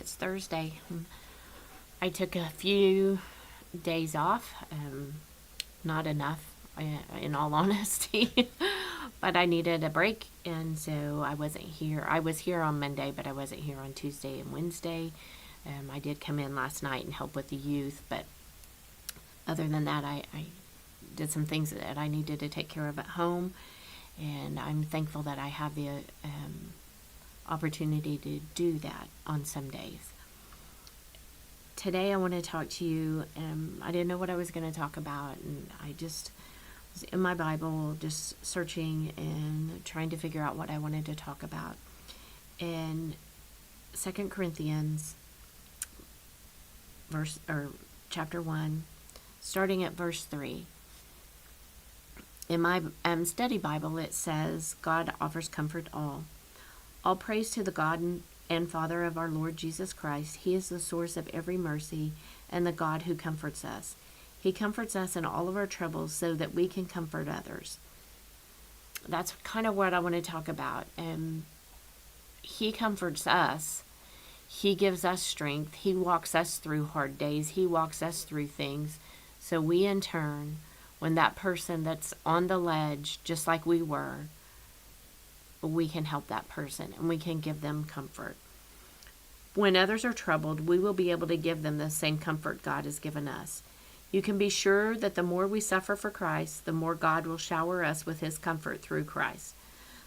It's Thursday. I took a few days off, not enough, in all honesty, but I needed a break, and so I wasn't here. I was here on Monday, but I wasn't here on Tuesday and Wednesday. I did come in last night and help with the youth, but other than that, I did some things that I needed to take care of at home, and I'm thankful that I have the opportunity to do that on some days. Today I want to talk to you. I didn't know what I was going to talk about, and I just was in my Bible just searching and trying to figure out what I wanted to talk about. In 2 Corinthians chapter 1, starting at verse 3. In my study Bible, it says, God offers comfort all. All praise to the God and Father of our Lord Jesus Christ. He is the source of every mercy and the God who comforts us. He comforts us in all of our troubles so that we can comfort others. That's kind of what I want to talk about. He comforts us. He gives us strength. He walks us through hard days. He walks us through things. So we in turn, when that person that's on the ledge, just like we were, we can help that person and we can give them comfort. When others are troubled, we will be able to give them the same comfort God has given us. You can be sure that the more we suffer for Christ, the more God will shower us with his comfort through Christ.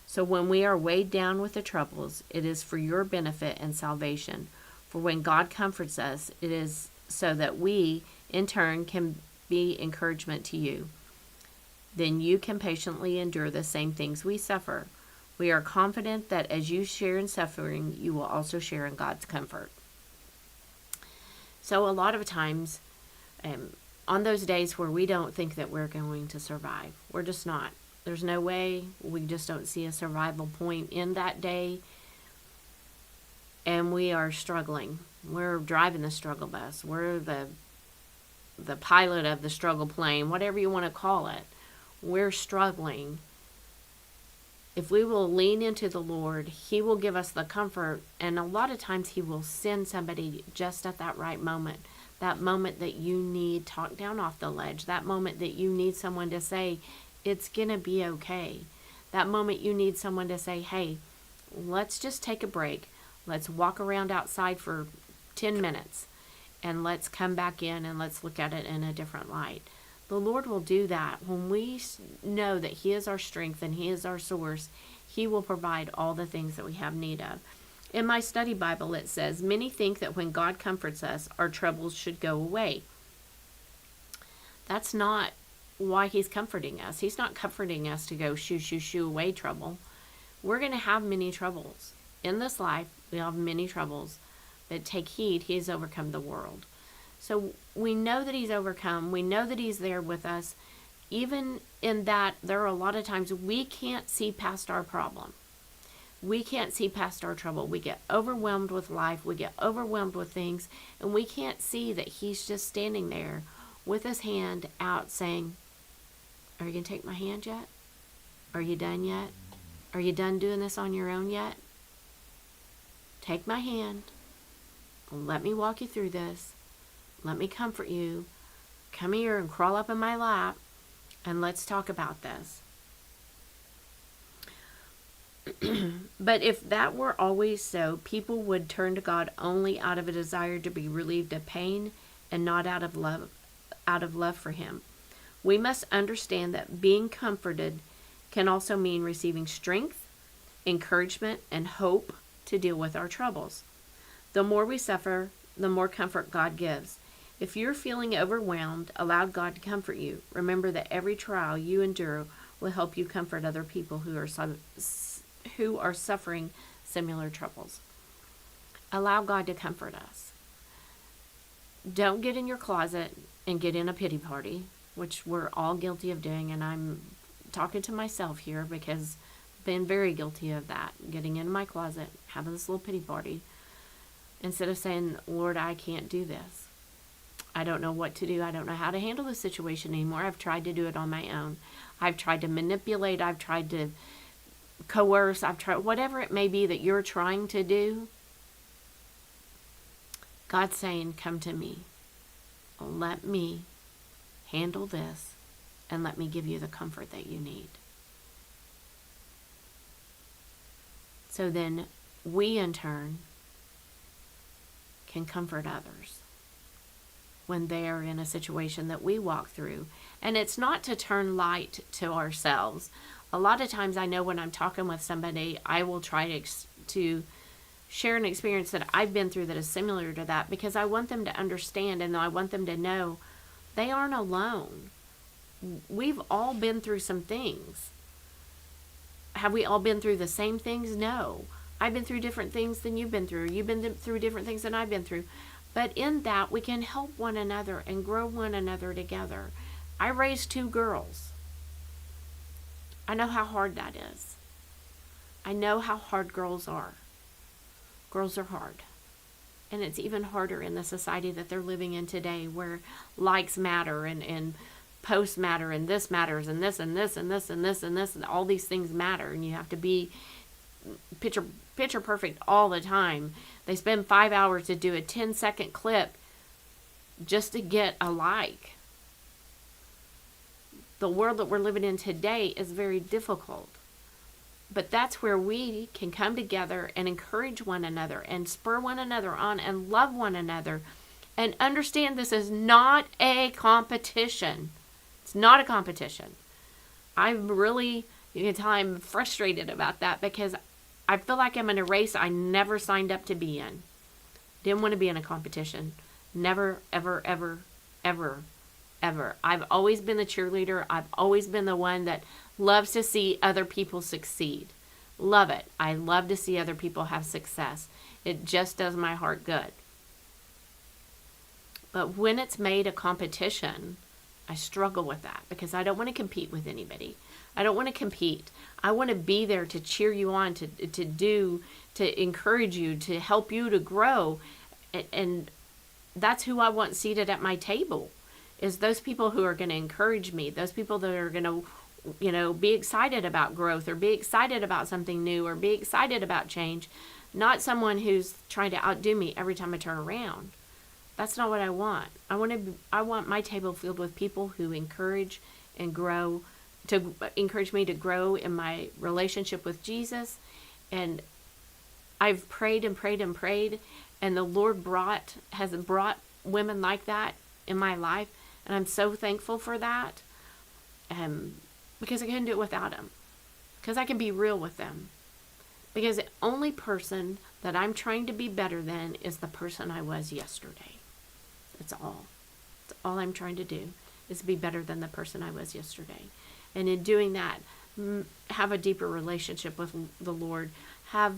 So when we are weighed down with the troubles, it is for your benefit and salvation. For when God comforts us, it is so that we, in turn, can be encouragement to you. Then you can patiently endure the same things we suffer. We are confident that as you share in suffering, you will also share in God's comfort. So a lot of times, on those days where we don't think that we're going to survive, we're just not. There's no way. We just don't see a survival point in that day. And we are struggling. We're driving the struggle bus. We're the pilot of the struggle plane, whatever you want to call it. We're struggling. If we will lean into the Lord, he will give us the comfort, and a lot of times he will send somebody just at that right moment, that moment that you need talked down off the ledge, that moment that you need someone to say, it's going to be okay, that moment you need someone to say, hey, let's just take a break, let's walk around outside for 10 minutes, and let's come back in and let's look at it in a different light. The Lord will do that. When we know that he is our strength and he is our source, he will provide all the things that we have need of. In my study Bible, it says, many think that when God comforts us, our troubles should go away. That's not why he's comforting us. He's not comforting us to go shoo away trouble. We're going to have many troubles. In this life, we have many troubles. But take heed, he has overcome the world. So we know that he's overcome. We know that he's there with us. Even in that, there are a lot of times we can't see past our problem. We can't see past our trouble. We get overwhelmed with life. We get overwhelmed with things. And we can't see that he's just standing there with his hand out saying, are you going to take my hand yet? Are you done yet? Are you done doing this on your own yet? Take my hand. Let me walk you through this. Let me comfort you. Come here and crawl up in my lap, and let's talk about this. But if that were always so, people would turn to God only out of a desire to be relieved of pain and not out of love for him. We must understand that being comforted can also mean receiving strength, encouragement, and hope to deal with our troubles. The more we suffer, the more comfort God gives. If you're feeling overwhelmed, allow God to comfort you. Remember that every trial you endure will help you comfort other people who are suffering similar troubles. Allow God to comfort us. Don't get in your closet and get in a pity party, which we're all guilty of doing, and I'm talking to myself here because I've been very guilty of that, getting in my closet, having this little pity party, instead of saying, Lord, I can't do this. I don't know what to do. I don't know how to handle this situation anymore. I've tried to do it on my own. I've tried to manipulate. I've tried to coerce. I've tried whatever it may be that you're trying to do. God's saying, come to me. Let me handle this, and let me give you the comfort that you need. So then we, in turn, can comfort others when they are in a situation that we walk through. And it's not to turn light to ourselves. A lot of times I know when I'm talking with somebody, I will try to share an experience that I've been through that is similar to that, because I want them to understand, and I want them to know they aren't alone. We've all been through some things. Have we all been through the same things? No. I've been through different things than you've been through. You've been through different things than I've been through. But in that, we can help one another and grow one another together. I raised 2 girls. I know how hard that is. I know how hard girls are. Girls are hard. And it's even harder in the society that they're living in today, where likes matter and posts matter, and this matters, and this and this and this and this and this, and all these things matter, and you have to be picture perfect all the time. They spend 5 hours to do a 10-second clip just to get a like. The world that we're living in today is very difficult. But that's where we can come together and encourage one another and spur one another on and love one another and understand this is not a competition. It's not a competition. I'm really, you can tell I'm frustrated about that, because I feel like I'm in a race I never signed up to be in. Didn't want to be in a competition. Never, ever, ever, ever, ever. I've always been the cheerleader. I've always been the one that loves to see other people succeed. Love it. I love to see other people have success. It just does my heart good. But when it's made a competition, I struggle with that, because I don't want to compete with anybody. I don't want to compete. I want to be there to cheer you on, to encourage you, to help you to grow. And that's who I want seated at my table, is those people who are going to encourage me, those people that are going to, be excited about growth, or be excited about something new, or be excited about change. Not someone who's trying to outdo me every time I turn around. That's not what I want. I want my table filled with people who encourage and grow, to encourage me to grow in my relationship with Jesus. And I've prayed and prayed and prayed, and the Lord has brought women like that in my life, and I'm so thankful for that. Because I couldn't do it without them. Because I can be real with them. Because the only person that I'm trying to be better than is the person I was yesterday. That's all. That's all I'm trying to do, is be better than the person I was yesterday. And in doing that, have a deeper relationship with the Lord. Have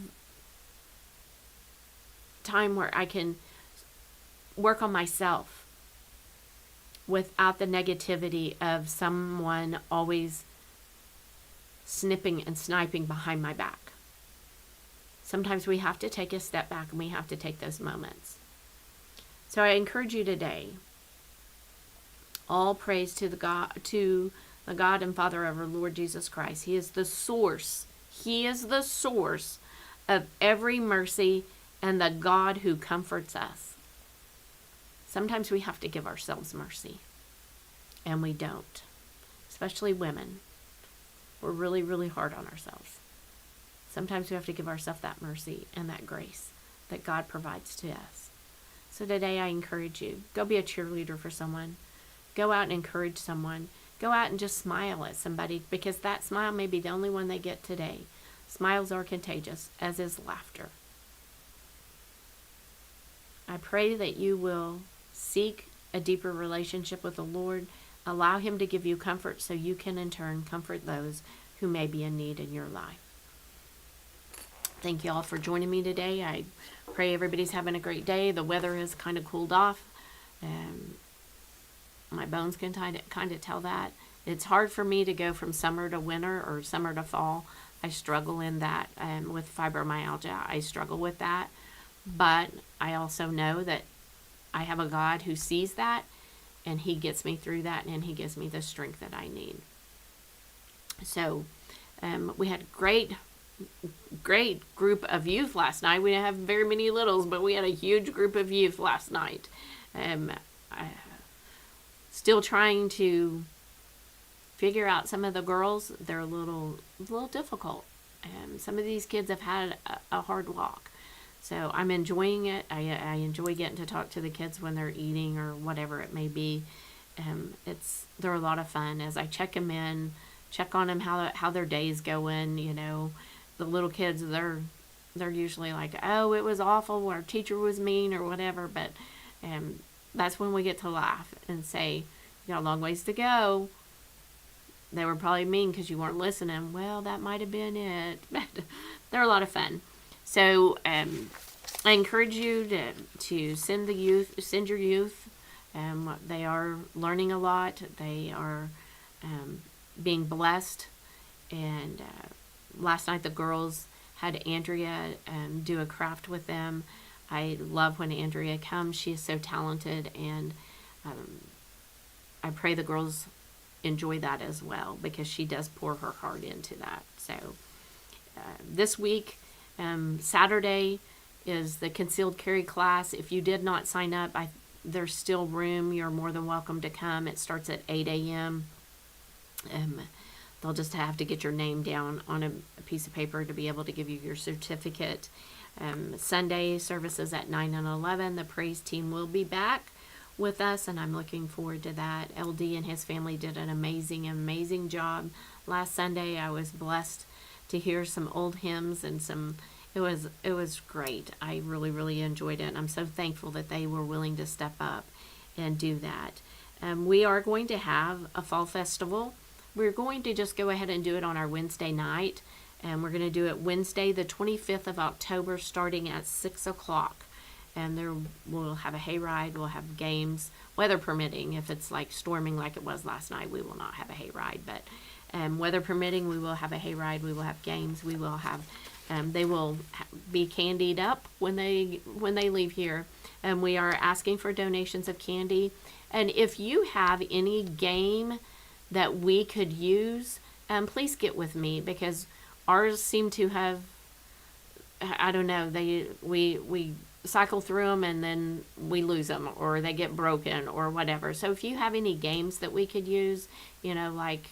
time where I can work on myself without the negativity of someone always snipping and sniping behind my back. Sometimes we have to take a step back, and we have to take those moments. So I encourage you today, all praise to the God and Father of our Lord Jesus Christ. He is the source. He is the source of every mercy, and the God who comforts us. Sometimes we have to give ourselves mercy, and we don't. Especially women. We're really, really hard on ourselves. Sometimes we have to give ourselves that mercy and that grace that God provides to us. So today I encourage you, go be a cheerleader for someone. Go out and encourage someone. Go out and just smile at somebody, because that smile may be the only one they get today. Smiles are contagious, as is laughter. I pray that you will seek a deeper relationship with the Lord. Allow Him to give you comfort, so you can in turn comfort those who may be in need in your life. Thank you all for joining me today. I pray everybody's having a great day. The weather has kind of cooled off. My bones can kind of tell that. It's hard for me to go from summer to winter or summer to fall. I struggle in that with fibromyalgia. I struggle with that. But I also know that I have a God who sees that, and He gets me through that, and He gives me the strength that I need. So we had great great group of youth last night. We didn't have very many littles, but we had a huge group of youth last night. Still trying to figure out some of the girls. They're a little difficult. Some of these kids have had a hard walk. So I'm enjoying it. I enjoy getting to talk to the kids when they're eating or whatever it may be. They're a lot of fun as I check them in, check on them how their day's going. You know, the little kids, they're usually like, oh, it was awful, our teacher was mean or whatever. But that's when we get to laugh and say, you got a long ways to go. They were probably mean because you weren't listening. Well, that might have been it. But they're a lot of fun. So I encourage you to send your youth. They are learning a lot. They are being blessed. And last night the girls had Andrea do a craft with them. I love when Andrea comes. She is so talented, and I pray the girls enjoy that as well, because she does pour her heart into that. So this week, Saturday is the concealed carry class. If you did not sign up, there's still room. You're more than welcome to come. It starts at 8 a.m. They'll just have to get your name down on a piece of paper to be able to give you your certificate. Sunday services at 9 and 11. The praise team will be back with us, and I'm looking forward to that. LD and his family did an amazing job last Sunday. I was blessed to hear some old hymns and it was great. I really enjoyed it, and I'm so thankful that they were willing to step up and do that. We are going to have a fall festival. We're going to just go ahead and do it on our Wednesday night, and we're going to do it Wednesday the 25th of October starting at 6 o'clock. And we'll have a hayride, we'll have games, weather permitting. If it's like storming like it was last night, we will not have a hayride. But weather permitting, we will have a hayride, we will have games, we will have, they will be candied up when they leave here. And we are asking for donations of candy. And if you have any game that we could use, please get with me, because ours seem to have, I don't know, we cycle through them and then we lose them, or they get broken or whatever. So if you have any games that we could use, you know, like,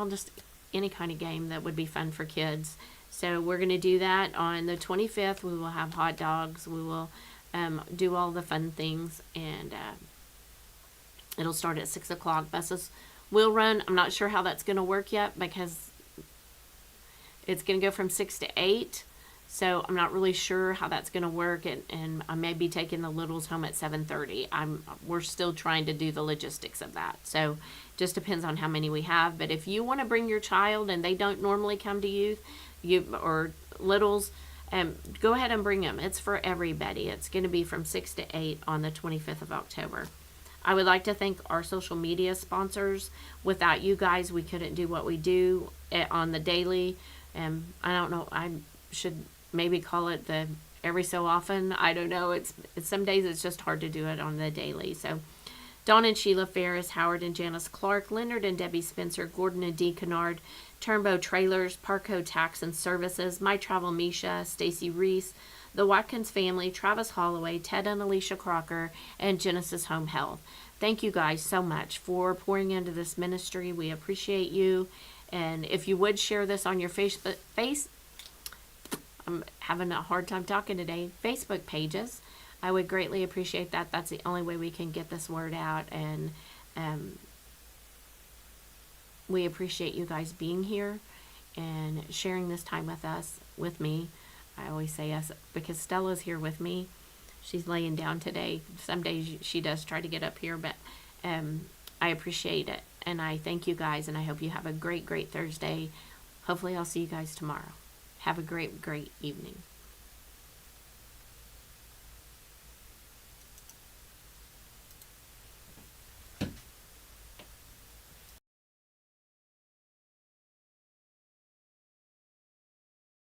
just any kind of game that would be fun for kids. So we're going to do that on the 25th. We will have hot dogs. We will do all the fun things, and it'll start at 6 o'clock. Buses will run. I'm not sure how that's going to work yet, because it's going to go from 6 to 8. So I'm not really sure how that's going to work, and I may be taking the littles home at 7:30. We're still trying to do the logistics of that. So just depends on how many we have. But if you want to bring your child and they don't normally come to youth, or littles, go ahead and bring them. It's for everybody. It's going to be from 6 to 8 on the 25th of October. I would like to thank our social media sponsors. Without you guys, we couldn't do what we do on the daily. I don't know. I should maybe call it the every so often. I don't know. It's some days it's just hard to do it on the daily. So Dawn and Sheila Ferris, Howard and Janice Clark, Leonard and Debbie Spencer, Gordon and Dee Kennard, Turnbow Trailers, Parco Tax and Services, My Travel Misha, Stacy Reese, the Watkins family, Travis Holloway, Ted and Alicia Crocker, and Genesis Home Health. Thank you guys so much for pouring into this ministry. We appreciate you. And if you would share this on your I'm having a hard time talking today, Facebook pages, I would greatly appreciate that. That's the only way we can get this word out. And we appreciate you guys being here and sharing this time with me. I always say us because Stella's here with me. She's laying down today. Some days she does try to get up here, but I appreciate it. And I thank you guys, and I hope you have a great Thursday. Hopefully I'll see you guys tomorrow. Have a great evening.